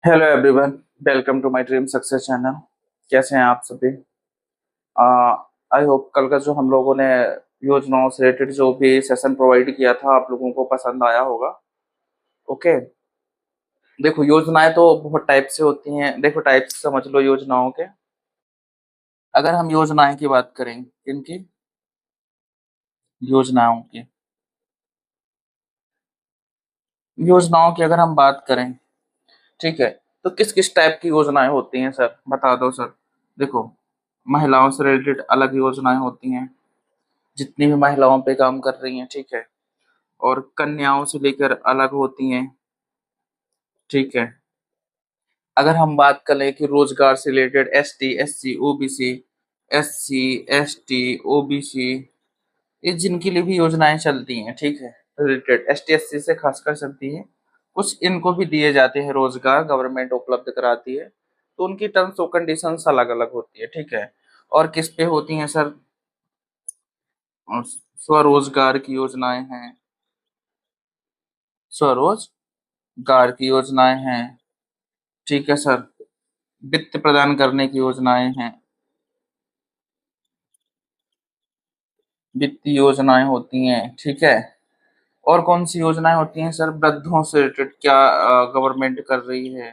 Hello everyone, welcome to my Dream Success channel. कैसे हैं आप सभी? आई होप कल का जो हम लोगों ने योजनाओं से रिलेटेड जो भी सेशन प्रोवाइड किया था आप लोगों को पसंद आया होगा। ओके। देखो, योजनाएं तो बहुत टाइप से होती हैं। देखो, टाइप समझ लो योजनाओं के। अगर हम योजनाएं की बात करें, इनकी योजनाओं की योजनाओं की अगर हम बात करें, ठीक है, तो किस किस टाइप की योजनाएं होती हैं सर, बता दो सर। देखो, महिलाओं से रिलेटेड अलग योजनाएं होती हैं, जितनी भी महिलाओं पे काम कर रही हैं, ठीक है। और कन्याओं से लेकर अलग होती हैं, ठीक है। अगर हम बात करें कि रोजगार से related S T, S C, OBC, S C, S T, OBC, ये जिनके लिए भी योजनाएं चलती हैं, ठीक है, related S T S C से खासकर चलती हैं। कुछ इनको भी दिए जाते हैं, रोजगार गवर्नमेंट उपलब्ध कराती है, तो उनकी टर्म्स और कंडीशंस अलग अलग होती है, ठीक है। और किस पे होती हैं सर? स्वरोजगार की योजनाएं हैं, स्वरोजगार की योजनाएं हैं, ठीक है सर। वित्त प्रदान करने की योजनाएं हैं, वित्तीय योजनाएं होती हैं, ठीक है। और कौन सी योजनाएं होती हैं सर? वृद्धों से रिलेटेड क्या गवर्नमेंट कर रही है,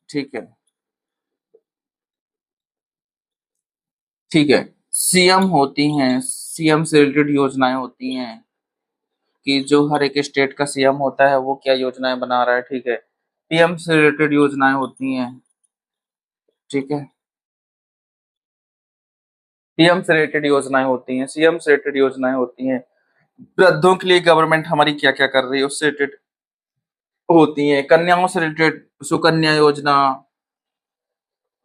ठीक है, ठीक है। सीएम होती हैं, सीएम से रिलेटेड योजनाएं होती हैं कि जो हर एक स्टेट का सीएम होता है वो क्या योजनाएं बना रहा है, ठीक है। पीएम से रिलेटेड योजनाएं होती हैं, ठीक है। पीएम से रिलेटेड योजनाएं होती हैं, सीएम से रिलेटेड योजनाएं होती हैं। वृद्धों के लिए गवर्नमेंट हमारी क्या क्या कर रही है उससे रिलेटेड होती हैं। कन्याओं से रिलेटेड सुकन्या योजना,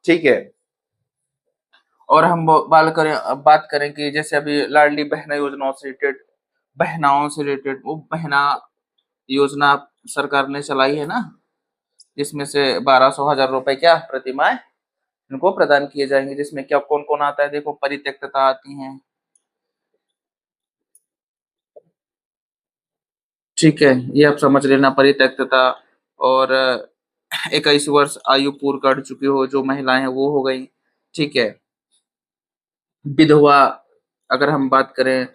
ठीक है। और हम बात करें कि जैसे अभी लाडली बहना योजनाओं से रिलेटेड, बहनाओं से रिलेटेड, वो बहना योजना सरकार ने चलाई है ना, जिसमें से 1200 हजार रुपए क्या प्रति माह इनको प्रदान किए जाएंगे, जिसमें क्या कौन कौन आता है? देखो, परित्यक्तता आती है, ठीक है, ये आप समझ लेना, परित्यक्तता। और 21 वर्ष आयु पूर्ण कर चुकी हो जो महिलाएं हैं वो हो गई, ठीक है। विधवा, अगर हम बात करें,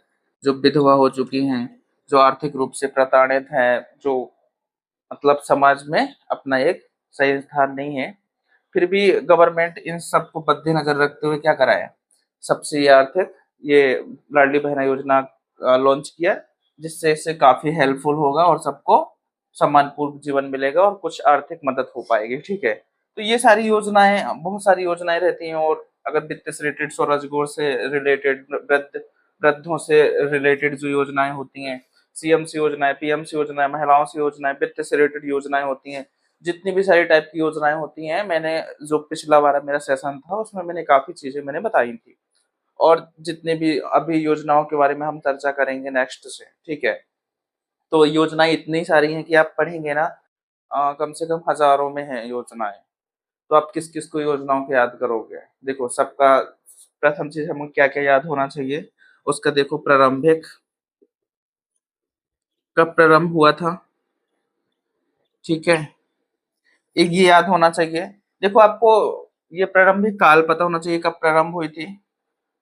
जो विधवा हो चुकी हैं, जो आर्थिक रूप से प्रताड़ित हैं, जो मतलब समाज में अपना एक सही स्थान नहीं है, फिर भी गवर्नमेंट इन सबको मद्देनजर रखते हुए क्या कराया? सबसे ये आर्थिक, ये लाडली बहना योजना लॉन्च किया, जिससे इससे काफी हेल्पफुल होगा और सबको सम्मानपूर्ण जीवन मिलेगा और कुछ आर्थिक मदद हो पाएगी, ठीक है। तो ये सारी योजनाएं, बहुत सारी योजनाएं रहती हैं। और अगर वित्त से रिलेटेड, स्वरोजगार से रिलेटेड, वृद्धों से रिलेटेड जो योजनाएं होती हैं, सीएम से योजनाएं, पीएम से योजनाएं, महिलाओं से योजनाएं, वित्त से रिलेटेड योजनाएं होती हैं, जितनी भी सारी टाइप की योजनाएं होती हैं, मैंने जो पिछला वाला मेरा सेशन था उसमें मैंने काफी चीजें मैंने बताई थी। और जितने भी अभी योजनाओं के बारे में हम चर्चा करेंगे नेक्स्ट से, ठीक है। तो योजनाएं इतनी सारी हैं कि आप पढ़ेंगे ना, कम से कम हजारों में है योजनाएं। तो आप किस किस को योजनाओं को याद करोगे? देखो, सबका प्रथम चीज हमें क्या क्या याद होना चाहिए उसका। देखो, प्रारंभिक, कब प्रारंभ हुआ था, ठीक है, एक ये याद होना चाहिए। देखो, आपको ये प्रारंभिक काल पता होना चाहिए, कब प्रारंभ हुई थी।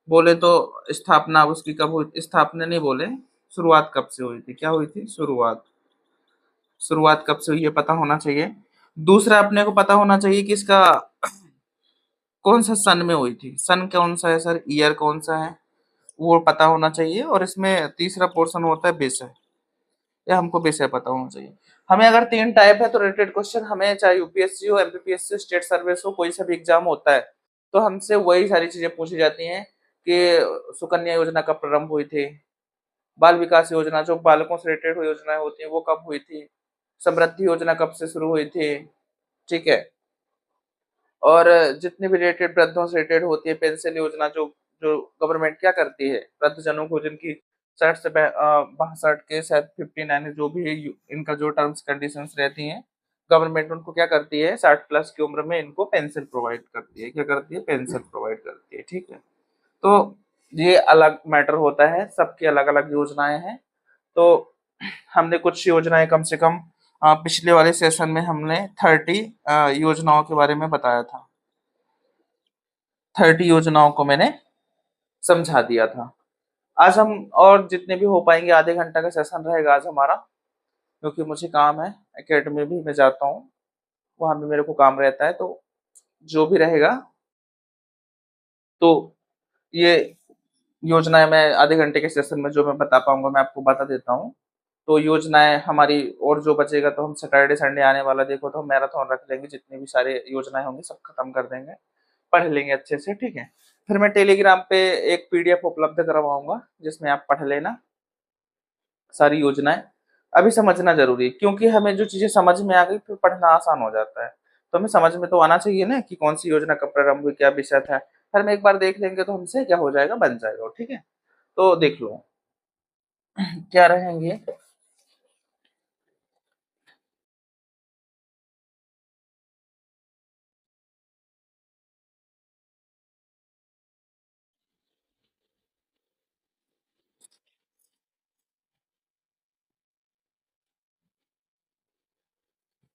बोले तो स्थापना उसकी कब हुई, स्थापना नहीं बोले, शुरुआत कब से हुई थी, क्या हुई थी, शुरुआत, शुरुआत कब से हुई है पता होना चाहिए। दूसरा, अपने को पता होना चाहिए कि इसका कौन सा सन में हुई थी, सन कौन सा है सर, ईयर कौन सा है, वो पता होना चाहिए। और इसमें तीसरा पोर्शन होता है विषय, या हमको विषय पता होना चाहिए। हमें अगर तीन टाइप है तो रिलेटेड क्वेश्चन हमें, चाहे यूपीएससी हो, एमपीपीएससी, स्टेट सर्विस हो, कोई सा भी एग्जाम होता है, तो हमसे वही सारी चीजें पूछी जाती हैं कि सुकन्या योजना कब प्रारंभ हुई थी, बाल विकास योजना जो बालकों से रिलेटेड योजनाएं होती है वो कब हुई थी, समृद्धि योजना कब से शुरू हुई थी, ठीक है। और जितने भी रिलेटेड वृद्धों से रिलेटेड होती है, पेंशन योजना जो जो गवर्नमेंट क्या करती है, वृद्धजनों को जिनकी 60 से 62 के शायद 59 जो भी इनका जो टर्म्स कंडीशंस रहती हैं, गवर्नमेंट उनको क्या करती है, 60 प्लस की उम्र में इनको पेंशन प्रोवाइड करती है। क्या करती है? पेंशन प्रोवाइड करती है, ठीक है। तो ये अलग मैटर होता है, सबकी अलग अलग योजनाएं हैं। तो हमने कुछ योजनाएं कम से कम पिछले वाले सेशन में हमने 30 योजनाओं के बारे में बताया था। 30 योजनाओं को मैंने समझा दिया था। आज हम और जितने भी हो पाएंगे, आधे घंटा का सेशन रहेगा आज हमारा, क्योंकि मुझे काम है, एकेडमी भी मैं जाता हूँ, वहां भी मेरे को काम रहता है। तो जो भी रहेगा, तो ये योजनाएं मैं आधे घंटे के सेशन में जो मैं बता पाऊंगा मैं आपको बता देता हूँ। तो योजनाएं हमारी, और जो बचेगा तो हम सैटरडे संडे आने वाला देखो तो हम मैराथन रख लेंगे, जितनी भी सारे योजनाएं होंगी सब खत्म कर देंगे, पढ़ लेंगे अच्छे से, ठीक है। फिर मैं टेलीग्राम पे एक पीडीएफ उपलब्ध करवाऊंगा जिसमें आप पढ़ लेना सारी योजनाएं। अभी समझना जरूरी है, क्योंकि हमें जो चीजें समझ में आ गई फिर पढ़ना आसान हो जाता है। तो हमें समझ में तो आना चाहिए ना कि कौन सी योजना कब प्रारंभ हुई, क्या विषय था। फिर हम एक बार देख लेंगे तो हमसे क्या हो जाएगा, बन जाएगा, ठीक है। तो देख लो क्या रहेंगे।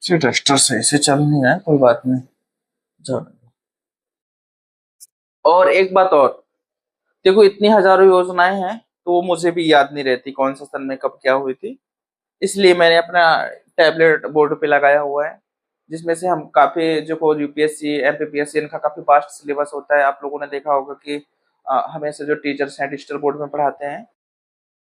सी टेस्टर सही से चल नहीं रहा है, कोई बात नहीं। चलो, और एक बात और, देखो इतनी हजारों योजनाएं हैं तो वो मुझे भी याद नहीं रहती कौन सा सन में कब क्या हुई थी। इसलिए मैंने अपना टैबलेट बोर्ड पे लगाया हुआ है, जिसमें से हम काफी, जो यूपीएससी एमपीपीएससी इनका काफी वास्ट सिलेबस होता है। आप लोगों ने देखा होगा कि हमें से जो टीचर्स हैं डिजिटल बोर्ड में पढ़ाते हैं,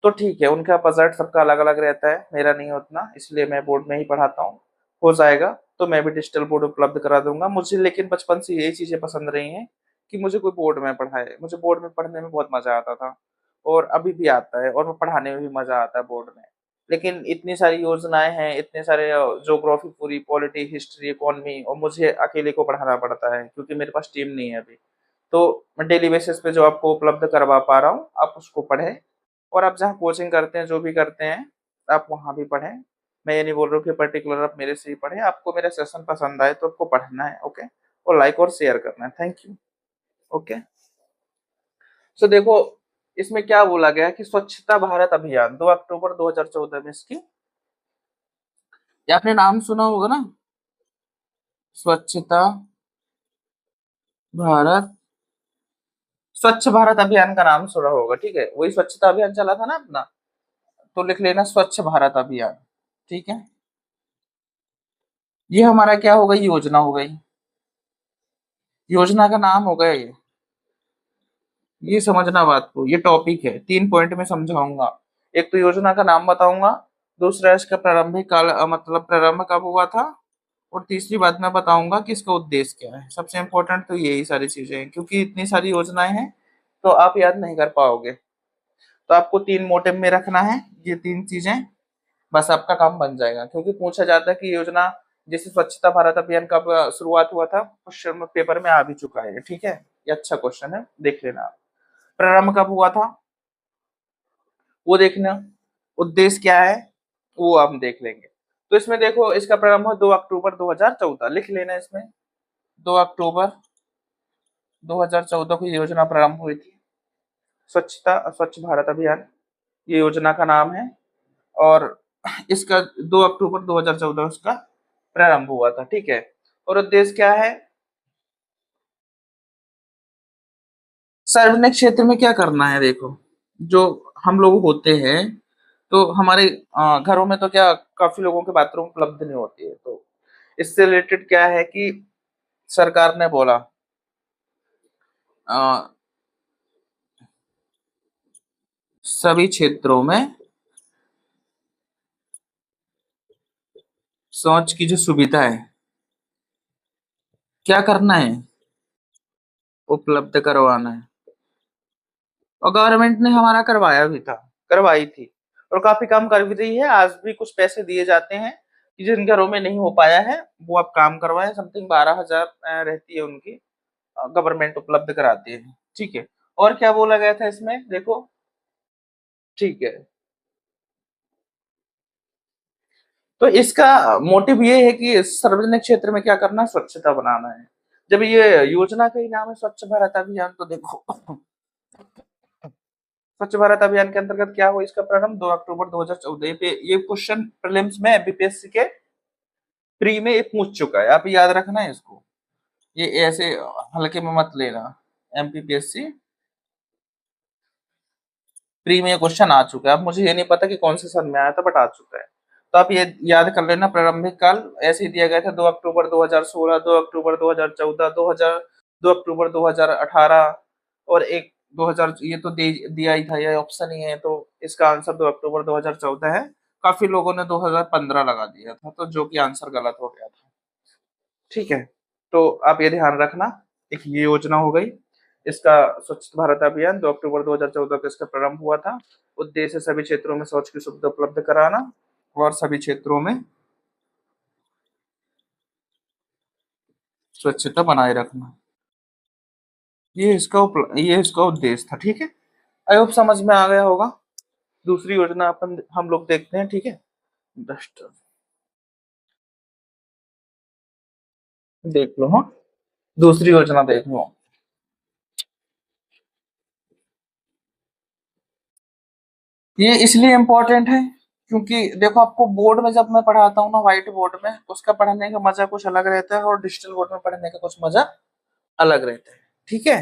तो ठीक है, उनका बजट सबका अलग अलग रहता है, मेरा नहीं उतना, इसलिए मैं बोर्ड में ही पढ़ाता हूँ। हो जाएगा तो मैं भी डिजिटल बोर्ड उपलब्ध करा दूंगा। मुझे लेकिन बचपन से यही चीजें पसंद रही हैं कि मुझे कोई बोर्ड में पढ़ाए। मुझे बोर्ड में पढ़ने में बहुत मजा आता था, और अभी भी आता है, और मैं पढ़ाने में भी मजा आता है बोर्ड में। लेकिन इतनी सारी योजनाएं हैं, इतने सारे ज्योग्राफी, पूरी पॉलिटी, हिस्ट्री, इकोनॉमी, और मुझे अकेले को पढ़ाना पड़ता है क्योंकि मेरे पास टीम नहीं है अभी। तो मैं डेली बेसिस पे जो आपको उपलब्ध करवा पा रहा हूँ आप उसको पढ़ें, और आप जहाँ कोचिंग करते हैं, जो भी करते हैं, आप वहाँ भी पढ़ें। मैं ये नहीं बोल रहा हूँ कि पर्टिकुलर आप मेरे से ही पढ़ें, आपको मेरा सेशन पसंद आए तो आपको पढ़ना है, ओके, और लाइक और शेयर करना है। Thank you. ओके। सो देखो, इसमें क्या बोला गया है कि स्वच्छता भारत अभियान 2 अक्टूबर 2014 में इसकी, ये आपने नाम सुना होगा ना, स्वच्छता भारत, स्वच्छ भारत अभियान का नाम सुना होगा, ठीक है, वही स्वच्छता अभियान चला था ना अपना। तो लिख लेना स्वच्छ भारत अभियान, ठीक है। ये हमारा क्या हो गई, योजना हो गई, योजना का नाम हो गया ये समझना बात को, ये टॉपिक है, 3 पॉइंट में समझाऊंगा। एक तो योजना का नाम बताऊंगा, दूसरा इसका प्रारंभिक काल, मतलब प्रारंभ कब हुआ था, और तीसरी बात मैं बताऊंगा कि इसका उद्देश्य क्या है। सबसे इंपॉर्टेंट तो यही सारी चीजें हैं, क्योंकि इतनी सारी योजनाएं हैं तो आप याद नहीं कर पाओगे। तो आपको 3 मोटिव में रखना है, ये 3 चीजें, बस आपका काम बन जाएगा। क्योंकि पूछा जाता है कि योजना, जैसे स्वच्छता भारत अभियान कब शुरुआत हुआ था, क्वेश्चन पेपर में आ भी चुका है, ठीक है। ये अच्छा क्वेश्चन है, देख लेना आप। प्रारंभ कब हुआ था वो देखना, उद्देश्य क्या है वो हम देख लेंगे। तो इसमें देखो, इसका प्रारंभ हुआ 2 अक्टूबर 2014, लिख लेना इसमें, 2 अक्टूबर 2014 को ये योजना प्रारंभ हुई थी, स्वच्छ भारत अभियान, ये योजना का नाम है। और इसका 2 अक्टूबर 2014 उसका प्रारंभ हुआ था, ठीक है। और उद्देश्य क्या है, सार्वजनिक क्षेत्र में क्या करना है, देखो, जो हम लोग होते हैं, तो हमारे घरों में तो क्या, काफी लोगों के बाथरूम उपलब्ध नहीं होती है। तो इससे रिलेटेड क्या है कि सरकार ने बोला अ, सभी क्षेत्रों में शौच की जो सुविधा है, क्या करना है, उपलब्ध करवाना है। और गवर्नमेंट ने हमारा करवाया भी था, करवाई थी, और काफी काम कर भी रही है। आज भी कुछ पैसे दिए जाते हैं कि जिन घरों में नहीं हो पाया है वो आप काम करवाएं। समथिंग 12,000 रहती है उनकी, गवर्नमेंट उपलब्ध कराती है, ठीक है। और क्या बोला गया था इसमें, देखो, ठीक है। तो इसका मोटिव ये है कि सार्वजनिक क्षेत्र में क्या करना है, स्वच्छता बनाना है। जब ये योजना का ही नाम है स्वच्छ भारत अभियान, तो देखो स्वच्छ भारत अभियान के अंतर्गत क्या हुआ, इसका प्रारंभ 2 अक्टूबर 2014 पे, ये क्वेश्चन प्रीलिम्स में एमपीपीएससी के प्री में ये पूछ चुका है, आप याद रखना है इसको, ये ऐसे हल्के में मत लेना। एमपीपीएससी प्री में ये क्वेश्चन आ चुका है, अब मुझे ये नहीं पता कि कौन से सन में आया था, बट आ चुका है। तो आप ये याद कर लेना, प्रारंभिक काल ऐसे ही दिया गया था, 2 अक्टूबर 2016, 2 अक्टूबर 2014, 2 अक्टूबर 2018 और एक 2000, ये तो दिया ही था, ये ऑप्शन ही है, तो इसका आंसर 2 अक्टूबर 2014 है। काफी लोगों ने 2015 लगा दिया था, तो जो कि आंसर गलत हो गया था। ठीक है, तो आप ये ध्यान रखना, एक ये योजना हो गई। इसका स्वच्छ भारत अभियान 2 अक्टूबर 2014 को इसका प्रारंभ हुआ था। उद्देश्य सभी क्षेत्रों में शौच की सुविधा उपलब्ध कराना और सभी क्षेत्रों में स्वच्छता बनाए रखना, ये इसका उद्देश्य था। ठीक है, आई होप समझ में आ गया होगा। दूसरी योजना अपन हम लोग देखते हैं। ठीक है, बेस्ट देख लो। हाँ, दूसरी योजना देख लो। ये इसलिए इम्पोर्टेंट है क्योंकि देखो, आपको बोर्ड में जब मैं पढ़ाता हूँ ना, व्हाइट बोर्ड में, उसका पढ़ने का मजा कुछ अलग रहता है और डिजिटल बोर्ड में पढ़ने का कुछ मजा अलग रहता है। ठीक है,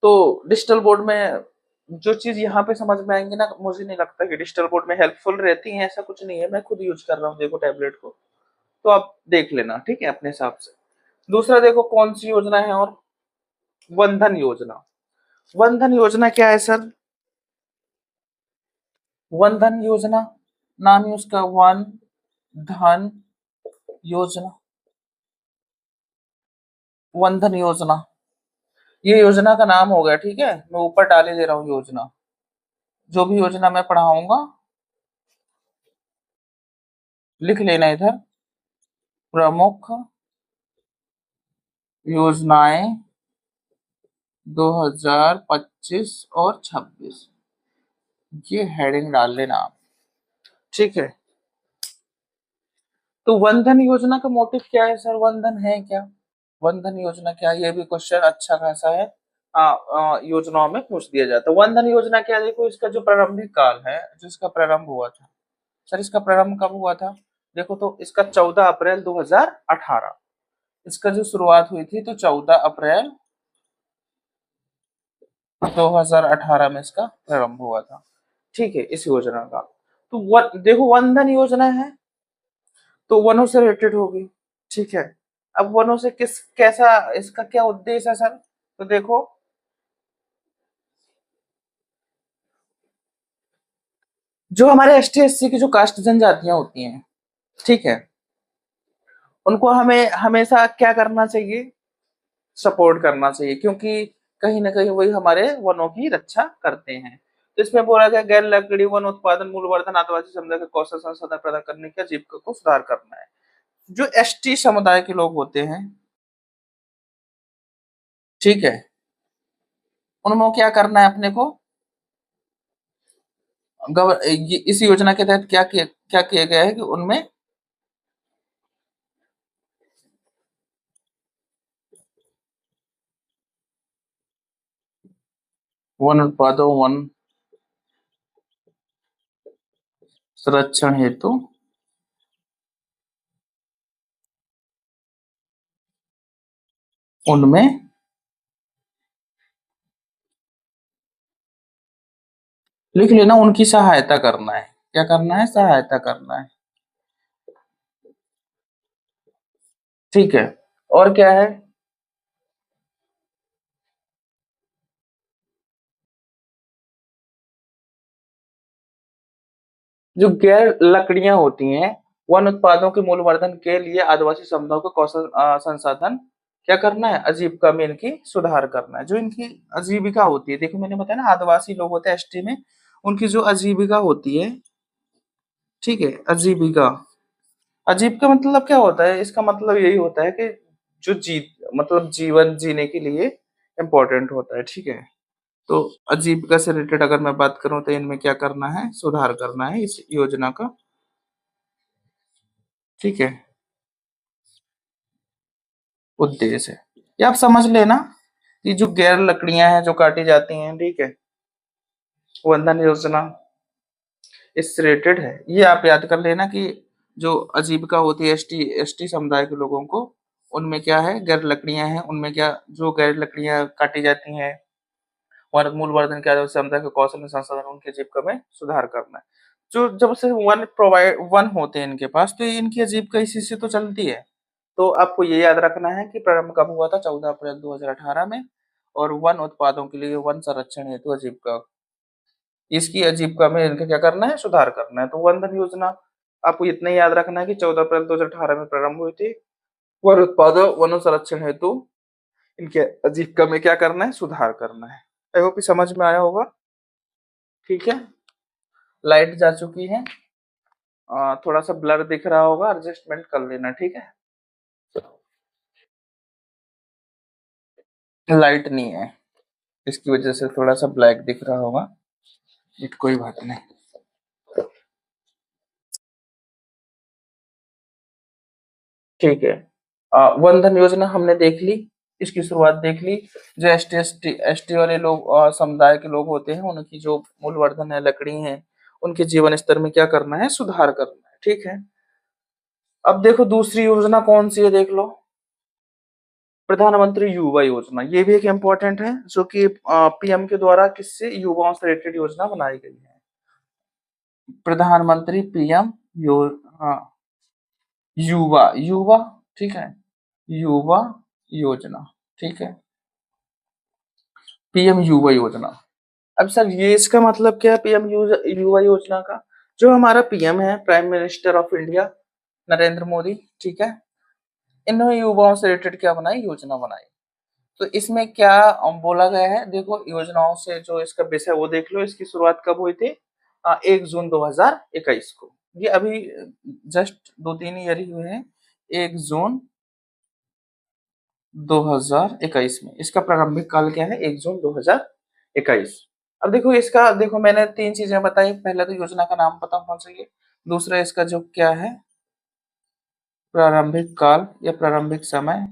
तो डिजिटल बोर्ड में जो चीज यहाँ पे समझ में आएंगी ना, मुझे नहीं लगता कि डिजिटल बोर्ड में हेल्पफुल रहती है, ऐसा कुछ नहीं है। मैं खुद यूज कर रहा हूँ, देखो टैबलेट को, तो आप देख लेना। ठीक है, अपने हिसाब से। दूसरा देखो कौन सी योजना है, और वंधन योजना। वंधन योजना क्या है सर? वंधन योजना, नाम ही उसका, वन धन योजना, वंधन योजना, ये योजना का नाम हो गया। ठीक है, मैं ऊपर डाल ही दे रहा हूँ योजना, जो भी योजना मैं पढ़ाऊंगा लिख लेना इधर, प्रमुख योजनाएं 2025 और 26, ये हेडिंग डाल लेना आप। ठीक है, तो वंधन योजना का मोटिव क्या है सर? वंधन है क्या? वंधन योजना क्या है? ये भी क्वेश्चन अच्छा खासा है, योजनाओं में पूछ दिया जाता है। वंधन योजना क्या है? देखो, इसका जो प्रारंभिक काल है, जिसका प्रारंभ हुआ था सर, इसका प्रारंभ कब हुआ था? देखो, तो इसका 14 अप्रैल 2018, इसका जो शुरुआत हुई थी, तो 14 अप्रैल 2018 में इसका प्रारंभ हुआ था। ठीक है, इस योजना का। तो देखो, वंधन योजना है तो वनों से रिलेटेड होगी। ठीक है, अब वनों से किस कैसा, इसका क्या उद्देश्य है सर? तो देखो, जो हमारे एसटी एससी की जो कास्ट जनजातियां होती हैं, ठीक है, उनको हमें हमेशा क्या करना चाहिए? सपोर्ट करना चाहिए, क्योंकि कहीं ना कहीं वही हमारे वनों की रक्षा करते हैं। तो इसमें बोला गया, गैर लकड़ी वन उत्पादन मूलवर्धन आदिवासी समुदाय के कौशल संसाधन प्रदान करने की आजीविका को सुधार करना है। जो एसटी समुदाय के लोग होते हैं, ठीक है, उनमें क्या करना है अपने को? इस योजना के तहत क्या किया गया है कि उनमें वन उत्पादों, वन संरक्षण हेतु उनमें लिख लेना, उनकी सहायता करना है। क्या करना है? सहायता करना है। ठीक है, और क्या है? जो गैर लकड़ियां होती हैं, वन उत्पादों के मूल्यवर्धन के लिए आदिवासी समुदायों को कौशल संसाधन क्या करना है? आजीविका में इनकी सुधार करना है। जो इनकी आजीविका होती है, देखो मैंने बताया ना, आदिवासी लोग होते हैं एसटी में, उनकी जो आजीविका होती है, ठीक है, आजीविका, आजीविका मतलब क्या होता है? इसका मतलब यही होता है कि जो मतलब जीवन जीने के लिए इम्पोर्टेंट होता है। ठीक है, तो आजीविका से रिलेटेड अगर मैं बात करूं, तो इनमें क्या करना है? सुधार करना है इस योजना का। ठीक है, उद्देश्य है, ये आप समझ लेना कि जो गैर लकड़ियां हैं जो काटी जाती हैं, ठीक है, वंदन योजना इससे रिलेटेड है। ये आप याद कर लेना कि जो आजीविका होती है एसटी समुदाय के लोगों को, उनमें क्या है, गैर लकड़ियां हैं, उनमें क्या, जो गैर लकड़ियां काटी जाती हैं, और मूलवर्धन के आधार समुदाय के कौशल संसाधन उनकी आजीविका में सुधार करना है। जो जब से वन होते हैं इनके पास, तो ये इनकी आजीविका इसी से तो चलती है। तो आपको ये याद रखना है कि प्रारंभ कब हुआ था, 14 अप्रैल 2018 में, और वन उत्पादों के लिए वन संरक्षण हेतु आजीविका, इसकी आजीविका में इनका क्या करना है, सुधार करना है। तो वन धन योजना आपको इतना ही याद रखना है कि 14 अप्रैल 2018 में प्रारंभ हुई थी। वन उत्पादों वन संरक्षण हेतु इनके आजीविका में क्या करना है, सुधार करना है। आई होप समझ में आया होगा। ठीक है, लाइट जा चुकी है, थोड़ा सा ब्लर दिख रहा होगा, एडजस्टमेंट कर लेना, ठीक है। लाइट नहीं है, इसकी वजह से थोड़ा सा ब्लैक दिख रहा होगा, बट कोई बात नहीं। ठीक है, वन धन योजना हमने देख ली, इसकी शुरुआत देख ली। जो एस टी वाले लोग, समुदाय के लोग होते हैं, उनकी जो मूलवर्धन है, लकड़ी है, उनके जीवन स्तर में क्या करना है, सुधार करना है, ठीक है। अब देखो दूसरी योजना कौन सी है, देख लो, प्रधानमंत्री युवा योजना। ये भी एक इम्पोर्टेंट है, जो कि पीएम के द्वारा किससे, युवाओं से रिलेटेड योजना बनाई गई है। प्रधानमंत्री पीएम यो हाँ, युवा युवा, ठीक है, युवा योजना, ठीक है, पीएम युवा योजना। अब सर ये इसका मतलब क्या है, पीएम युवा योजना का? जो हमारा पीएम है, prime minister of India, Narendra Modi, ठीक है, इन्होंने युवाओं से रिलेटेड क्या बनाई, योजना बनाई। तो इसमें क्या बोला गया है, देखो योजनाओं से जो इसका विषय वो देख लो। इसकी शुरुआत कब हुई थी, 1 जून 2021 को। ये अभी जस्ट 2-3 ईयर ही हुए हैं, 1 जून 2021 में। इसका प्रारंभिक काल क्या है, 1 जून 2021। अब देखो इसका, देखो मैंने 3 चीजें बताई। पहला तो योजना का नाम पता होना चाहिए, दूसरा इसका जो क्या है, प्रारंभिक काल या प्रारंभिक समय,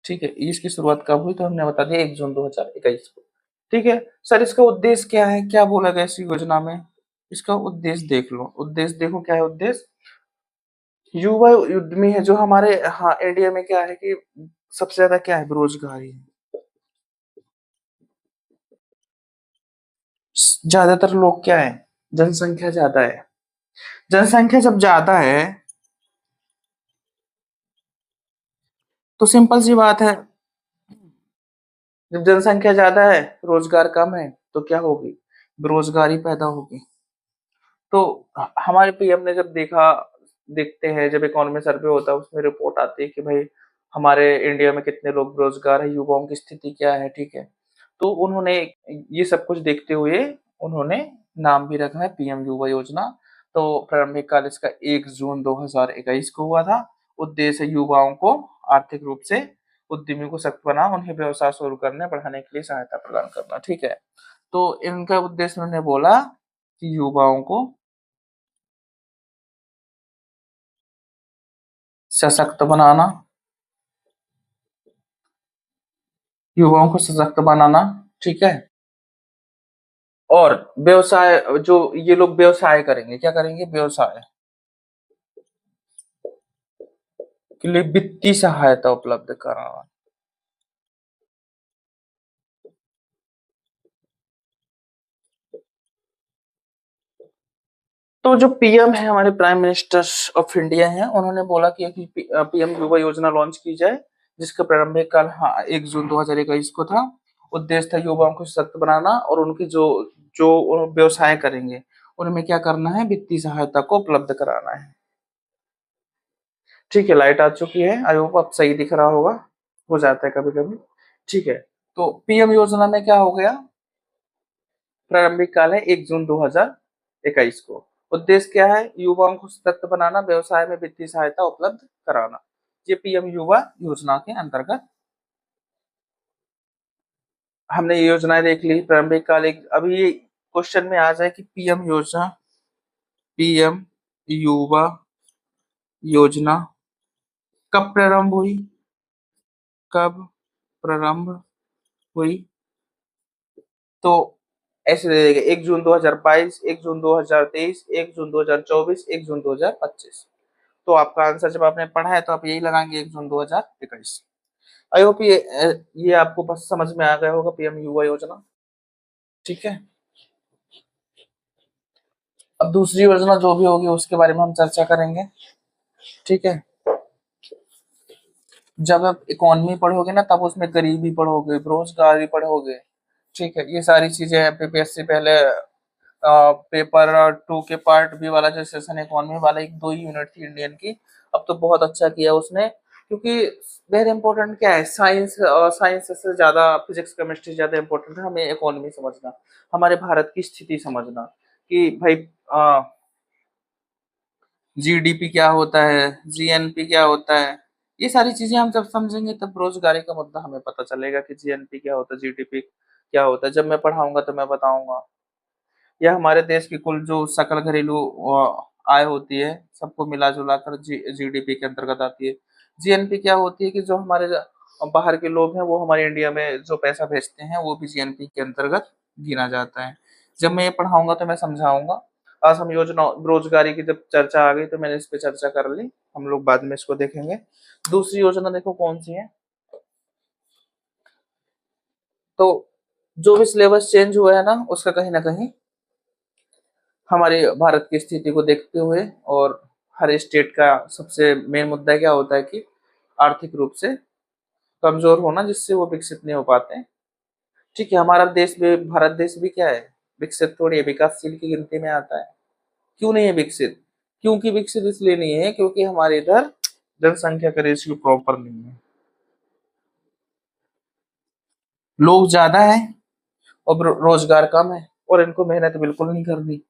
ठीक है, इसकी शुरुआत कब हुई, तो हमने बता दिया 1 जून 2021 को। ठीक है सर, इसका उद्देश्य क्या है, क्या बोला गया इस योजना में? इसका उद्देश्य देख लो, उद्देश्य देखो क्या है उद्देश्य। युवा उद्यमी है जो हमारे, हाँ, इंडिया में क्या है कि सबसे ज्यादा क्या है, बेरोजगारी है। ज्यादातर लोग क्या है, जनसंख्या ज्यादा है। जनसंख्या जब ज्यादा है, तो सिंपल सी बात है, जब जनसंख्या ज्यादा है, रोजगार कम है, तो क्या होगी, बेरोजगारी पैदा होगी। तो हमारे पीएम ने जब देखा, देखते हैं जब इकोनॉमी सर्वे होता है, उसमें रिपोर्ट आती है कि भाई हमारे इंडिया में कितने लोग बेरोजगार है, युवाओं की स्थिति क्या है, ठीक है। तो उन्होंने ये सब कुछ देखते हुए उन्होंने नाम भी रखा है पीएम युवा योजना। तो प्रारंभिक काल इसका 1 जून 2021 को हुआ था। उद्देश्य युवाओं को आर्थिक रूप से उद्यमी को सशक्त बनाना, उन्हें व्यवसाय शुरू करने बढ़ाने के लिए सहायता प्रदान करना, ठीक है। तो इनका उद्देश्य उन्होंने बोला कि युवाओं को सशक्त बनाना, युवाओं को सशक्त बनाना, ठीक है। और व्यवसाय, जो ये लोग व्यवसाय करेंगे, क्या करेंगे, व्यवसाय के लिए वित्तीय सहायता उपलब्ध कराना। तो जो पीएम है, हमारे प्राइम मिनिस्टर ऑफ इंडिया हैं, उन्होंने बोला कि एक पीएम युवा योजना लॉन्च की जाए, जिसका प्रारंभिक काल, हाँ, 1 जून 2021 को था। उद्देश्य था युवाओं को सशक्त बनाना, और उनकी जो जो व्यवसाय करेंगे उनमें क्या करना है, वित्तीय सहायता को उपलब्ध कराना है। ठीक है, लाइट आ चुकी है, आई होप अब सही दिख रहा होगा, हो जाता है कभी कभी। ठीक है, तो पीएम योजना में क्या हो गया, प्रारंभिक काल है 1 जून 2021 को। उद्देश्य क्या है, युवाओं को सशक्त बनाना, व्यवसाय में वित्तीय सहायता उपलब्ध कराना। ये पीएम युवा योजना के अंतर्गत हमने ये योजनाएं देख ली। प्रारंभिक काल, एक अभी ये क्वेश्चन में आ जाए कि पीएम योजना, पीएम युवा योजना कब प्रारंभ हुई, कब प्रारंभ हुई, तो ऐसे दे देगा 1 जून 2022, 1 जून 2023, 1 जून 2024, 1 जून 2025। तो आपका आंसर जब आपने पढ़ा है तो आप यही लगाएंगे 1 जून 2021। आई होप ये आपको बस समझ में आ गया होगा पीएम युवा योजना। ठीक है, अब दूसरी योजना जो भी होगी उसके बारे में हम चर्चा करेंगे। ठीक है, जब आप इकोनॉमी पढ़ोगे ना तब उसमें गरीबी पढ़ोगे, बेरोजगारी पढ़ोगे। ठीक है, ये सारी चीजें एमपीपीएससी पहले पेपर 2 के पार्ट बी वाला जो सेशन इकोनॉमी वाला 1-2 ही यूनिट थी इंडियन की, अब तो बहुत अच्छा किया उसने, क्योंकि वेरी इंपॉर्टेंट क्या है, साइंस, साइंस से ज्यादा फिजिक्स केमिस्ट्री ज्यादा इंपॉर्टेंट है, हमें इकोनॉमी समझना, हमारे भारत की स्थिति समझना कि भाई जीडीपी क्या होता है, जीएनपी क्या होता है। ये सारी चीजें हम जब समझेंगे तब रोजगारी का मुद्दा हमें पता चलेगा कि जीएनपी क्या होता है, जीडीपी क्या होता है। जब मैं पढ़ाऊंगा तो मैं बताऊंगा। यह हमारे देश की कुल जो सकल घरेलू आय होती है, सबको मिला जुला कर जीडीपी के अंतर्गत आती है। जीएनपी क्या होती है कि जो हमारे बाहर के लोग हैं वो हमारे इंडिया में जो पैसा भेजते हैं वो भी जीएनपी के अंतर्गत गिना जाता है। जब मैं ये पढ़ाऊंगा तो मैं समझाऊंगा। आज हम योजना रोजगारी की जब चर्चा आ गई तो मैंने इस पे चर्चा कर ली, हम लोग बाद में इसको देखेंगे। दूसरी योजना देखो कौन सी है। तो जो भी सिलेबस चेंज हुआ है ना उसका कहीं ना कहीं हमारे भारत की स्थिति को देखते हुए, और हर स्टेट का सबसे मेन मुद्दा क्या होता है कि आर्थिक रूप से कमजोर होना, जिससे वो विकसित नहीं हो पाते हैं। ठीक है, हमारा देश भी, भारत देश भी क्या है, विकसित थोड़ी है, विकासशील की गिनती में आता है। क्यों नहीं है विकसित? क्योंकि विकसित इसलिए नहीं है क्योंकि हमारे इधर जनसंख्या का रेशियो प्रॉपर नहीं है, लोग ज्यादा है और रोजगार कम है, और इनको मेहनत बिल्कुल नहीं करनी।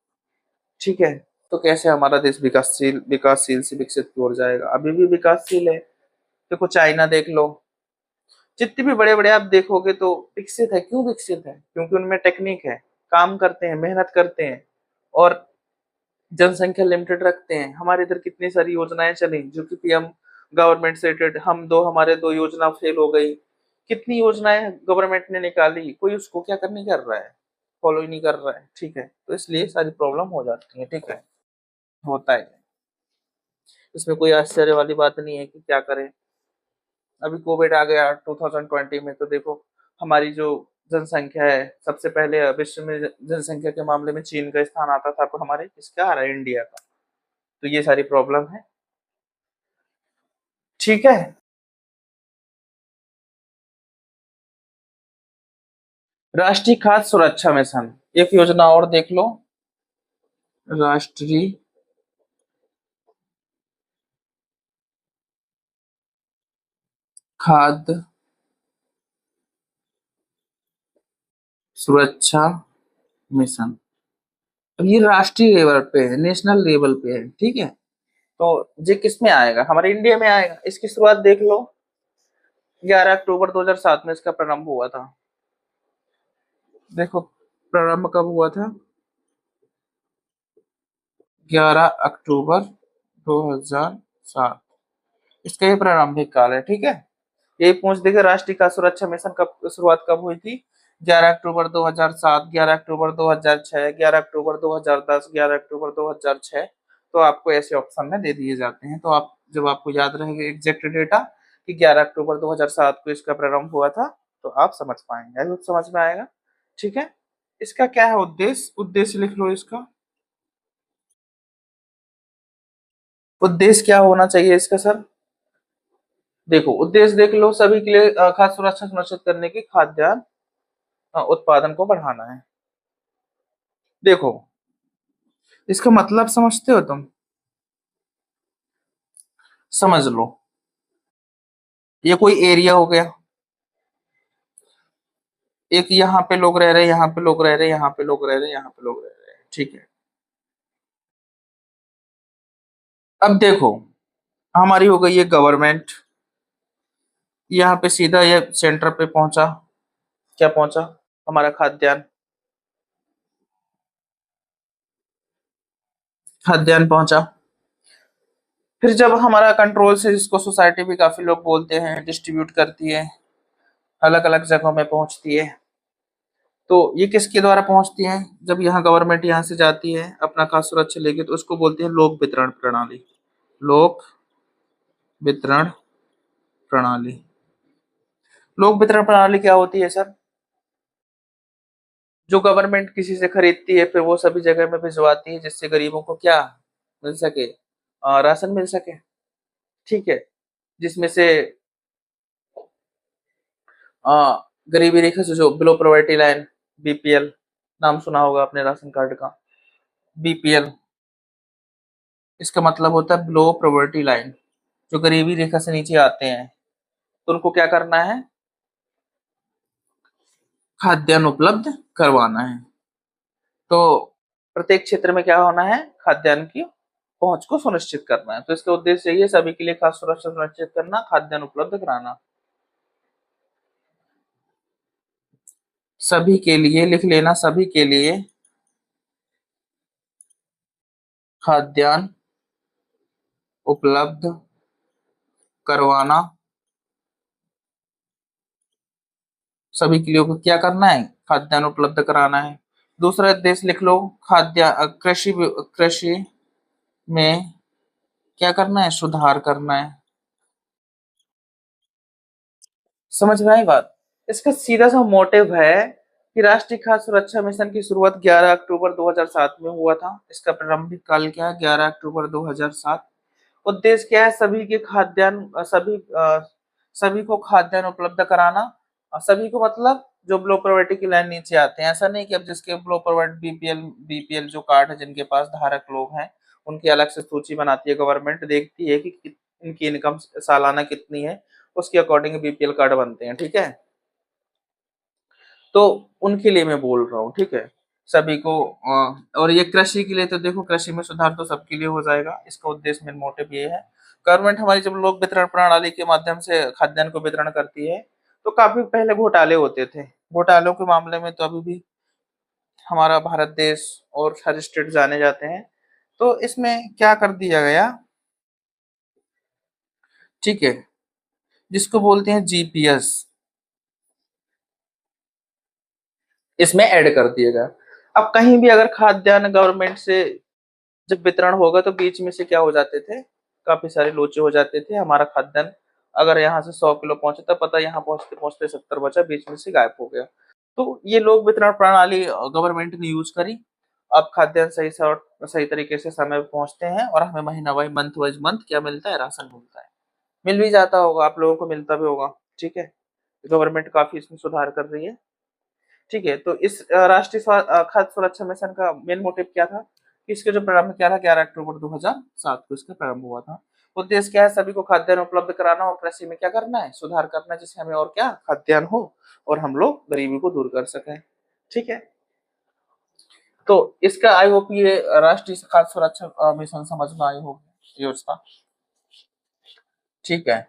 ठीक है, तो कैसे हमारा देश विकासशील विकासशील से विकसित की ओर जाएगा? अभी भी विकासशील है। देखो चाइना देख लो, जितने भी बड़े बड़े आप देखोगे तो विकसित है। क्यों विकसित है? क्योंकि उनमें टेक्निक है, काम करते हैं, मेहनत करते हैं, और जनसंख्या लिमिटेड रखते हैं। हमारे इधर कितनी सारी योजनाएं चली जो कि पीएम गवर्नमेंट से रिलेटेड, हमारे 2 योजना फेल हो गई। कितनी योजनाएं गवर्नमेंट ने निकाली, कोई उसको क्या करनी कर रहा है, फॉलो ही नहीं कर रहा है। ठीक है, तो इसलिए सारी प्रॉब्लम हो जाती है। ठीक है, होता है, इसमें कोई आश्चर्य वाली बात नहीं है कि क्या करें। अभी कोविड आ गया 2020 में, तो देखो हमारी जो जनसंख्या है, सबसे पहले विश्व में जनसंख्या के मामले में चीन का स्थान आता था, अब हमारे किसका आ रहा है? इंडिया का। तो ये सारी प्रॉब्लम है। ठीक है, राष्ट्रीय खाद्य सुरक्षा मिशन, एक योजना और देख लो, राष्ट्रीय खाद्य सुरक्षा मिशन। अब ये राष्ट्रीय लेवल पे है, नेशनल लेवल पे है। ठीक है, तो ये किस में आएगा? हमारे इंडिया में आएगा। इसकी शुरुआत देख लो, 11 अक्टूबर 2007 में इसका प्रारंभ हुआ था। देखो प्रारंभ कब हुआ था? 11 अक्टूबर 2007, इसका ये प्रारंभिक काल है। ठीक है, यही पूछ देगा राष्ट्रीय खाद्य सुरक्षा मिशन कब शुरुआत कब हुई थी? 11 अक्टूबर 2007, 11 अक्टूबर 2006, 11 अक्टूबर 2010, 11 अक्टूबर 2006। तो आपको ऐसे ऑप्शन में दे दिए जाते हैं, तो आप जब आपको याद रहेगा एग्जैक्ट डेटा कि 11 अक्टूबर 2007 को इसका प्रारंभ हुआ था, तो आप समझ पाएंगे, अभी समझ में आएगा। ठीक है, इसका क्या है उद्देश्य? उद्देश्य लिख लो इसका। उद्देश्य क्या होना चाहिए इसका सर? देखो उद्देश्य देख लो, सभी के लिए खाद्य सुरक्षा सुनिश्चित करने की, खाद्यान्न उत्पादन को बढ़ाना है। देखो इसका मतलब समझते हो तुम? समझ लो, ये कोई एरिया हो गया, एक यहाँ पे लोग रह रहे हैं, यहाँ पे लोग रह रहे हैं, यहाँ पे लोग रह रहे हैं, यहाँ पे लोग रह रहे हैं। ठीक है, अब देखो हमारी हो गई ये गवर्नमेंट, यहाँ पे सीधा ये सेंटर पे पहुंचा, क्या पहुंचा? हमारा खाद्यान्न, खाद्यान्न पहुंचा। फिर जब हमारा कंट्रोल से, जिसको सोसाइटी भी काफी लोग बोलते हैं, डिस्ट्रीब्यूट करती है, अलग अलग जगहों में पहुंचती है। तो ये किसके द्वारा पहुंचती है? जब यहाँ गवर्नमेंट यहाँ से जाती है अपना खाद्य सुरक्षा लेके, तो उसको बोलते हैं लोक वितरण प्रणाली। लोक वितरण प्रणाली। लोक वितरण प्रणाली क्या होती है सर? जो गवर्नमेंट किसी से खरीदती है फिर वो सभी जगह में भिजवाती है, जिससे गरीबों को क्या मिल सके, राशन मिल सके। ठीक है, जिसमें से अ, गरीबी रेखा से जो बिलो पॉवर्टी लाइन, बीपीएल, नाम सुना होगा अपने राशन कार्ड का, बीपीएल, इसका मतलब होता है बिलो पॉवर्टी लाइन। जो गरीबी रेखा से नीचे आते हैं तो उनको क्या करना है? खाद्यान्न उपलब्ध करवाना है। तो प्रत्येक क्षेत्र में क्या होना है? खाद्यान्न की पहुंच को सुनिश्चित करना है। तो इसका उद्देश्य यही है, सभी के लिए खाद्य सुरक्षा सुनिश्चित करना, खाद्यान्न उपलब्ध कराना। सभी के लिए लिख लेना, सभी के लिए खाद्यान्न उपलब्ध करवाना। सभी के लिए को क्या करना है? खाद्यान्न उपलब्ध कराना है। दूसरा उद्देश्य लिख लो, कृषि में क्या करना है? सुधार करना है। समझ में आई बात? इसका सीधा सा मोटिव है कि राष्ट्रीय खाद्य सुरक्षा मिशन की शुरुआत 11 अक्टूबर 2007 में हुआ था। इसका प्रारंभिक काल क्या है? 11 अक्टूबर 2007। उद्देश्य क्या है? सभी के खाद्यान्न, सभी को खाद्यान्न उपलब्ध कराना। और सभी को मतलब जो बिलो पॉवर्टी की लाइन नीचे आते हैं। ऐसा नहीं कि अब जिसके बिलो पॉवर्टी, बीपीएल जो कार्ड है, जिनके पास धारक लोग हैं, उनकी अलग से सूची बनाती है गवर्नमेंट, देखती है कि इनकी इनकम सालाना कितनी है, उसके अकॉर्डिंग बीपीएल कार्ड बनते हैं। ठीक है, तो उनके लिए मैं बोल रहा हूँ। ठीक है, सभी को और ये कृषि के लिए तो देखो, कृषि में सुधार तो सबके लिए हो जाएगा। इसका उद्देश्य, मेन मोटिव ये है। गवर्नमेंट हमारी जब लोक वितरण प्रणाली के माध्यम से खाद्यान्न को वितरण करती है तो काफी पहले घोटाले होते थे। घोटालों के मामले में तो अभी भी हमारा भारत देश और हर स्टेट जाने जाते हैं। तो इसमें क्या कर दिया गया? ठीक है, जिसको बोलते हैं जीपीएस, इसमें ऐड कर दिया गया। अब कहीं भी अगर खाद्यान्न गवर्नमेंट से जब वितरण होगा तो बीच में से क्या हो जाते थे? काफी सारे लोचे हो जाते थे। हमारा खाद्यान्न अगर यहाँ से 100 किलो पहुंचे तो पता यहाँ पहुंचते पहुंचते 70 बचा, बीच में से गायब हो गया। तो ये लोक वितरण प्रणाली गवर्नमेंट ने यूज करी। अब खाद्यान्न सही तरीके से समय पे पहुंचते हैं और हमें महीना वाइज, मंथ वाइज मंथ क्या मिलता है? राशन मिलता है। मिल भी जाता होगा, आप लोगों को मिलता भी होगा। ठीक है, गवर्नमेंट काफी इसमें सुधार कर रही है। ठीक है, तो इस राष्ट्रीय खाद्य सुरक्षा मिशन का मेन मोटिव क्या था? कि इसके जो प्रारंभ क्या था? 11 अक्टूबर 2007 को इसका प्रारंभ हुआ था। उद्देश्य क्या है? सभी को खाद्यान्न उपलब्ध कराना और कृषि में क्या करना है? सुधार करना, जिससे हमें और क्या खाद्यान्न हो और हम लोग गरीबी को दूर कर सकें। ठीक है, तो इसका आई होप ये राष्ट्रीय खाद्य सुरक्षा मिशन समझ में आई होगी योजना। ठीक है,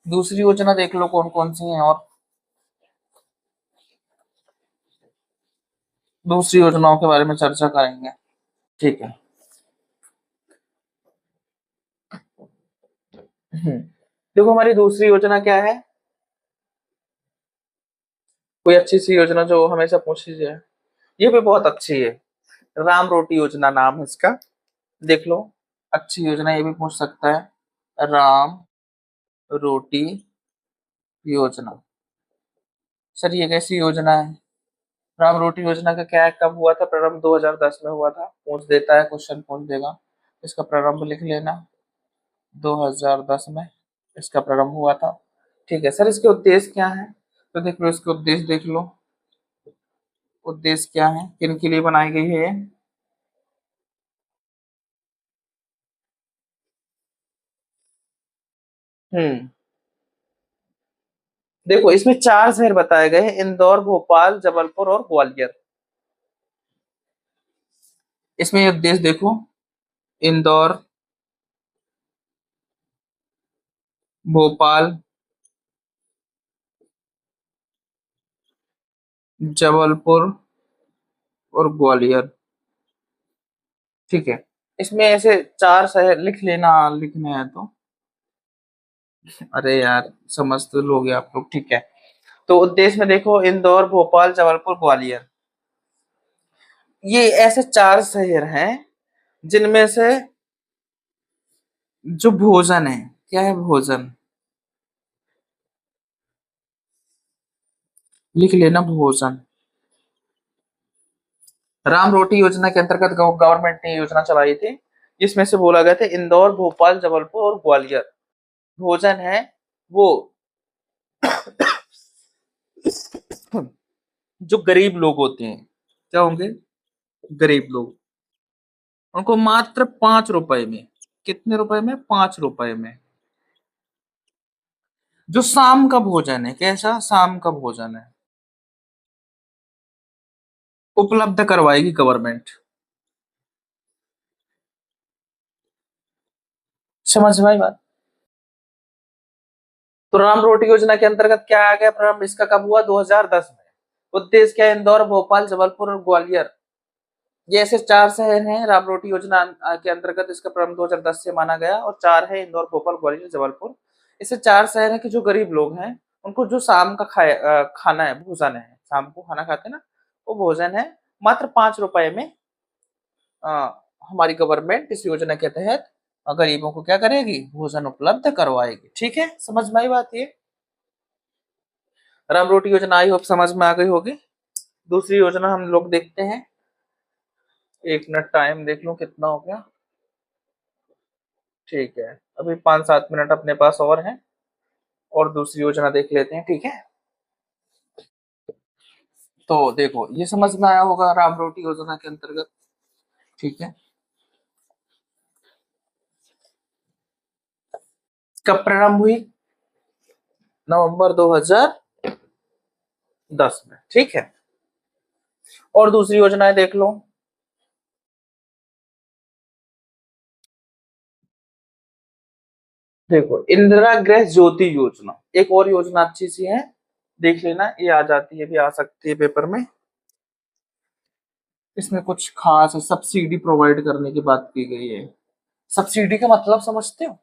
दूसरी योजना देख लो कौन कौन सी है, और दूसरी योजनाओं के बारे में चर्चा करेंगे। ठीक है। देखो हमारी दूसरी योजना क्या है? कोई अच्छी सी योजना जो हमेशा पूछी जाए, ये भी बहुत अच्छी है। राम रोटी योजना नाम है इसका, देख लो। अच्छी योजना, ये भी पूछ सकता है। राम रोटी योजना, सर ये कैसी योजना है? राम रोटी योजना का क्या है, कब हुआ था प्रारंभ? 2010 में हुआ था। पूछ देता है, क्वेश्चन पूछ देगा। इसका प्रारंभ लिख लेना, 2010 में इसका प्रारंभ हुआ था। ठीक है सर, इसके उद्देश्य क्या है? तो देख लो, इसके उद्देश्य देख लो। उद्देश्य क्या है, किन के लिए बनाई गई है? हम्म, देखो इसमें 4 शहर बताए गए हैं, इंदौर, भोपाल, जबलपुर और ग्वालियर। इसमें ये उद्देश्य देखो, इंदौर, भोपाल, जबलपुर और ग्वालियर। ठीक है, इसमें ऐसे 4 शहर लिख लेना, लिखने हैं तो। अरे यार, समझ तो लोगे आप लोग। ठीक है, तो उद्देश्य में देखो, इंदौर, भोपाल, जबलपुर, ग्वालियर, ये ऐसे 4 शहर हैं जिनमें से जो भोजन है, क्या है भोजन, लिख लेना भोजन। राम रोटी योजना के अंतर्गत गवर्नमेंट ने योजना चलाई थी, जिसमें से बोला गया था इंदौर, भोपाल, जबलपुर और ग्वालियर भोजन है वो जो गरीब लोग होते हैं, क्या होंगे, गरीब लोग, उनको मात्र 5 रुपए में, कितने रुपए में, 5 रुपए में, जो शाम का भोजन है, कैसा शाम का भोजन है, उपलब्ध करवाएगी गवर्नमेंट। समझ में आई बात। तो राम रोटी योजना के अंतर्गत क्या आ गया प्रारंभ, इसका कब हुआ, 2010 में। उद्देश्य क्या है, इंदौर, भोपाल, जबलपुर और ग्वालियर, ये ऐसे 4 शहर हैं राम रोटी योजना के अंतर्गत, इसका प्रारंभ 2010 से माना गया, और 4 है इंदौर, भोपाल, ग्वालियर, जबलपुर। इससे 4 शहर है कि जो गरीब लोग हैं उनको जो शाम का खाना है, भोजन है, शाम को खाना खाते हैं ना, वो भोजन है मात्र 5 रुपए में। अ, हमारी गवर्नमेंट इस योजना के तहत गरीबों को क्या करेगी, भोजन उपलब्ध करवाएगी। ठीक है, समझ में आई बात ये। राम रोटी योजना आई होप समझ में आ गई होगी। दूसरी योजना हम लोग देखते हैं। 1 मिनट टाइम देख लूं कितना हो गया। ठीक है, अभी 5-7 मिनट अपने पास और हैं, और दूसरी योजना देख लेते हैं। ठीक है, तो देखो ये समझ में आया होगा राम रोटी योजना के अंतर्गत। ठीक है, कब प्रारंभ हुई, नवंबर 2010 में। ठीक है, और दूसरी योजनाएं देख लो। देखो इंदिरा गृह ज्योति योजना, एक और योजना अच्छी सी है, देख लेना, ये आ जाती है, भी आ सकती है पेपर में। इसमें कुछ खास सब्सिडी प्रोवाइड करने की बात की गई है। सब्सिडी का मतलब समझते हो,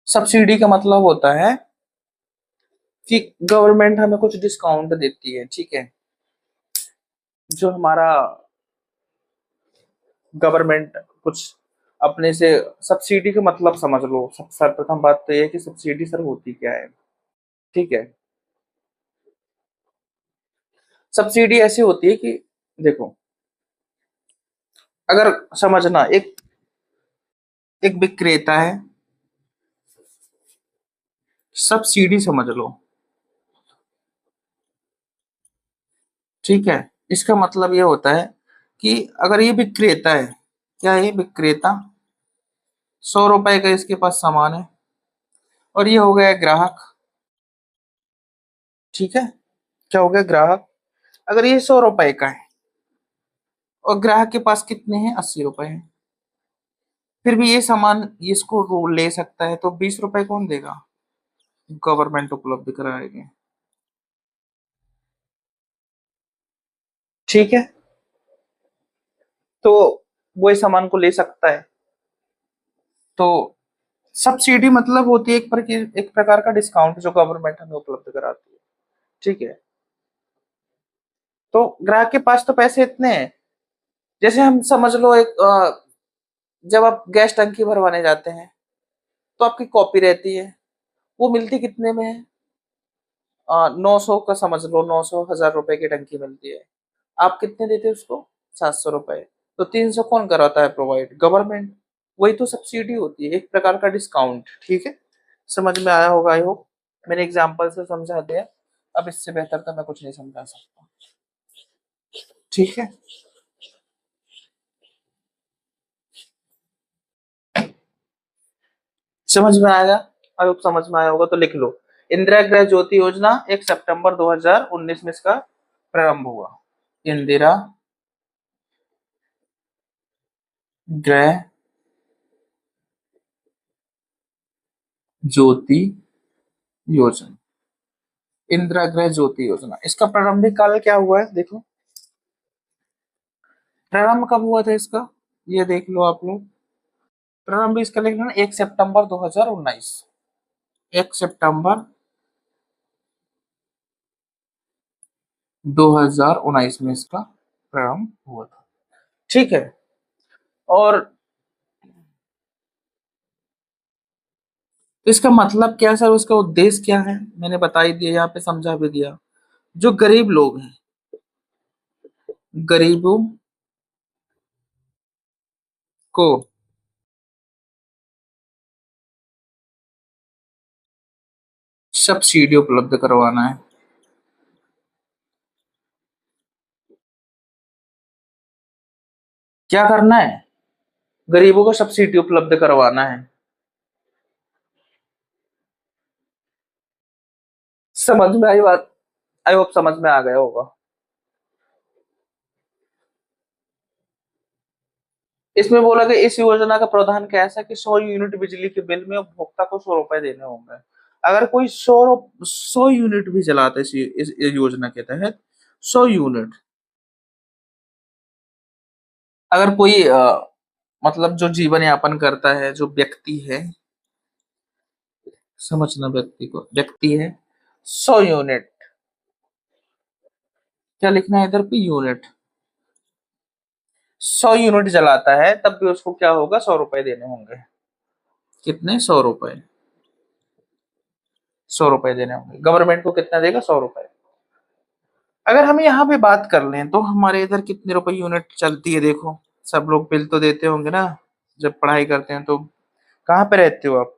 सब्सिडी का मतलब होता है कि गवर्नमेंट हमें कुछ डिस्काउंट देती है। ठीक है, जो हमारा गवर्नमेंट कुछ अपने से, सब्सिडी का मतलब समझ लो, सब सर्वप्रथम बात तो ये है कि सब्सिडी सर होती क्या है। ठीक है, सब्सिडी ऐसी होती है कि देखो, अगर समझना, एक एक विक्रेता है, सब्सिडी समझ लो। ठीक है, इसका मतलब ये होता है कि अगर ये विक्रेता है, क्या है विक्रेता, 100 रुपए का इसके पास सामान है, और ये हो गया ग्राहक। ठीक है, क्या हो गया ग्राहक, अगर ये 100 रुपए का है और ग्राहक के पास कितने हैं, 80 रुपए हैं, फिर भी ये सामान इसको ले सकता है, तो 20 रुपए कौन देगा, गवर्नमेंट उपलब्ध कराएगी। ठीक है, तो वो इस सामान को ले सकता है। तो सब्सिडी मतलब होती है एक प्रकार का डिस्काउंट जो गवर्नमेंट हमें उपलब्ध कराती है। ठीक है, तो ग्राहक के पास तो पैसे इतने हैं, जैसे हम समझ लो एक जब आप गैस टंकी भरवाने जाते हैं तो आपकी कॉपी रहती है, वो मिलती कितने में है, 900 का समझ लो, 900 1000 रुपए की टंकी मिलती है, आप कितने देते हैं उसको, 700 रुपए। तो 300 कौन कराता है प्रोवाइड, गवर्नमेंट। वही तो सब्सिडी होती है, एक प्रकार का डिस्काउंट। ठीक है, समझ में आया होगा आई होप, मैंने एग्जाम्पल से समझा दिया, अब इससे बेहतर तो मैं कुछ नहीं समझा सकता। ठीक है, समझ में आएगा, अगर समझ में आया होगा तो लिख लो। इंदिरा गृह ज्योति योजना 1 सितंबर 2019 में इसका प्रारंभ हुआ। इंदिरा गृह ज्योति योजना, इंदिरा गृह ज्योति योजना, इसका प्रारंभिक काल क्या हुआ है, देखो प्रारंभ कब हुआ था इसका, ये देख लो आप लोग। प्रारंभ इसका लिख लेना 1 सितंबर 2019, 1 सितंबर 2019 में इसका प्रारंभ हुआ था। ठीक है, और तो इसका मतलब क्या है सर, उसका उद्देश्य क्या है, मैंने बता ही दिया, यहाँ पे समझा भी दिया। जो गरीब लोग हैं, गरीबों को सब्सिडी उपलब्ध करवाना है। क्या करना है? गरीबों को सब्सिडी उपलब्ध करवाना है। समझ में आई बात? आई होप समझ में आ गया होगा। इसमें बोला कि इस योजना का प्रावधान कैसा है कि 100 यूनिट बिजली के बिल में उपभोक्ता को 100 रुपए देने होंगे। अगर कोई 100 यूनिट भी जलाता है इस योजना के तहत, 100 यूनिट, अगर कोई मतलब जो जीवन यापन करता है, जो व्यक्ति है, समझना, व्यक्ति को, व्यक्ति है, 100 यूनिट, क्या लिखना है इधर पे, यूनिट, 100 यूनिट जलाता है तब भी उसको क्या होगा, 100 रुपए देने होंगे। कितने? 100 रुपए। 100 रुपए देने होंगे। गवर्नमेंट को कितना देगा? 100 रुपए। अगर हम यहाँ पे बात कर लें तो हमारे इधर कितने रुपए यूनिट चलती है, देखो। सब लोग बिल तो देते होंगे ना, जब पढ़ाई करते हैं तो। कहाँ पे रहते हो आप?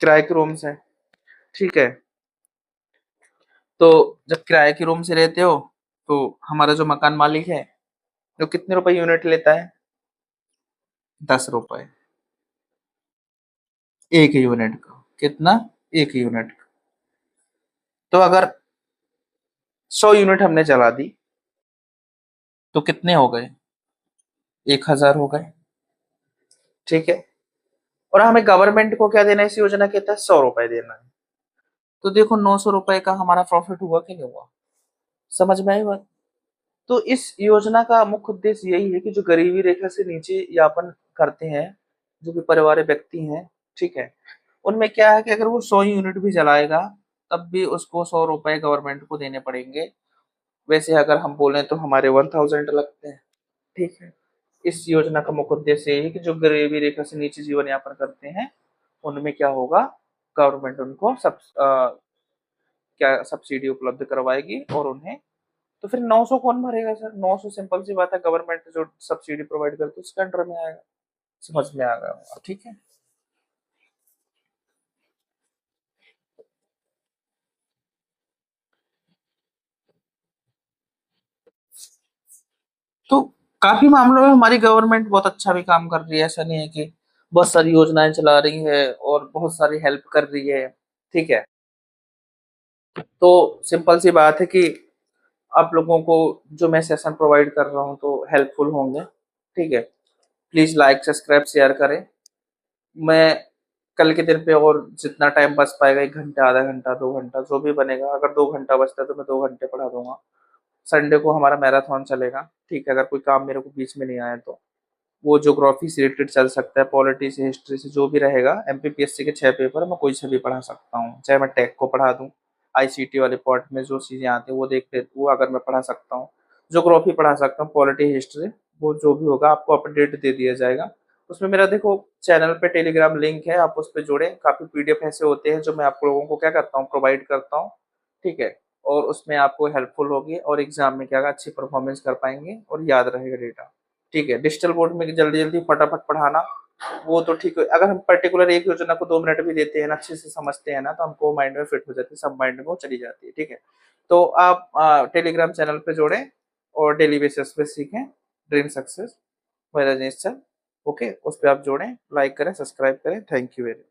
किराए के रूम से, ठीक है। तो जब किराए के रूम से रहते हो, तो हमारा जो मकान मालिक है, जो कितने रुपए यूनिट लेता है? 10 रुपए। एक यूनिट का कितना? एक यूनिट का। तो अगर 100 यूनिट हमने जला दी, तो कितने हो गए? 1000 हो गए, ठीक है। और हमें गवर्नमेंट को क्या देना है इस योजना के तहत? 100 रुपए देना है। तो देखो 900 रुपए का हमारा प्रॉफिट हुआ कि नहीं हुआ? समझ में आई बात? तो इस योजना का मुख्य उद्देश्य यही है कि जो गरीबी रेखा से नीचे यापन करते हैं, जो भी परिवार व्यक्ति हैं, ठीक है, उनमें क्या है कि अगर वो 100 यूनिट भी जलाएगा, तब भी उसको 100 रुपए गवर्नमेंट को देने पड़ेंगे। वैसे अगर हम बोले तो हमारे 1000 लगते हैं, ठीक है। इस योजना का मुख्य उद्देश्य यही है कि जो गरीबी रेखा से नीचे जीवन यापन करते हैं, उनमें क्या होगा, गवर्नमेंट उनको क्या सब्सिडी उपलब्ध करवाएगी, और उन्हें, तो फिर 900 कौन भरेगा सर? 900 सिंपल सी बात है, गवर्नमेंट जो सब्सिडी प्रोवाइड करती है उसके अंडर में आएगा। समझ में आ गया होगा, ठीक है। तो काफी मामलों में हमारी गवर्नमेंट बहुत अच्छा भी काम कर रही है, ऐसा नहीं है कि बहुत सारी योजनाएं चला रही है और बहुत सारी हेल्प कर रही है, ठीक है। तो सिंपल सी बात है कि आप लोगों को जो मैं सेशन प्रोवाइड कर रहा हूँ तो हेल्पफुल होंगे, ठीक है। प्लीज लाइक, सब्सक्राइब, शेयर करें। मैं कल के दिन पे और जितना टाइम बच पाएगा, 1 घंटा, आधा घंटा, 2 घंटा, जो भी बनेगा, अगर 2 घंटा बचता है तो मैं 2 घंटे पढ़ा दूंगा। संडे को हमारा मैराथन चलेगा, ठीक है। अगर कोई काम मेरे को बीच में नहीं आया तो वो ज्योग्राफी से रिलेटेड चल सकता है, पॉलिटी से, हिस्ट्री से, जो भी रहेगा। एमपीपीएससी के 6 पेपर मैं कोई से भी पढ़ा सकता हूँ, चाहे मैं टेक को पढ़ा दूँ, आईसीटी वाले पार्ट में जो चीजें आती हैं वो देख ले, वो अगर मैं पढ़ा सकता हूँ, ज्योग्राफी पढ़ा सकता हूँ, पॉलिटी, हिस्ट्री, वो जो भी होगा आपको अपडेट दे दिया जाएगा। उसमें मेरा देखो चैनल पे टेलीग्राम लिंक है, आप उस पर जुड़े। काफी पीडीएफ ऐसे होते हैं जो मैं आप लोगों को क्या करता हूँ, प्रोवाइड करता हूँ, ठीक है। और उसमें आपको हेल्पफुल होगी और एग्जाम में क्या अच्छी परफॉर्मेंस कर पाएंगे और याद रहेगा डेटा, ठीक है। डिजिटल बोर्ड में जल्दी जल्दी फटाफट पढ़ाना, वो तो ठीक है। अगर हम पर्टिकुलर एक योजना को 2 मिनट भी देते हैं ना, अच्छे से समझते हैं ना, तो हमको माइंड में फिट हो जाती है, सब माइंड में वो चली जाती है, ठीक है। तो आप टेलीग्राम चैनल पे जोड़ें और डेली बेसिस पे सीखें Dream Success by Rajneesh sir, okay. उस पर आप जोड़ें, लाइक करें, सब्सक्राइब करें। Thank you very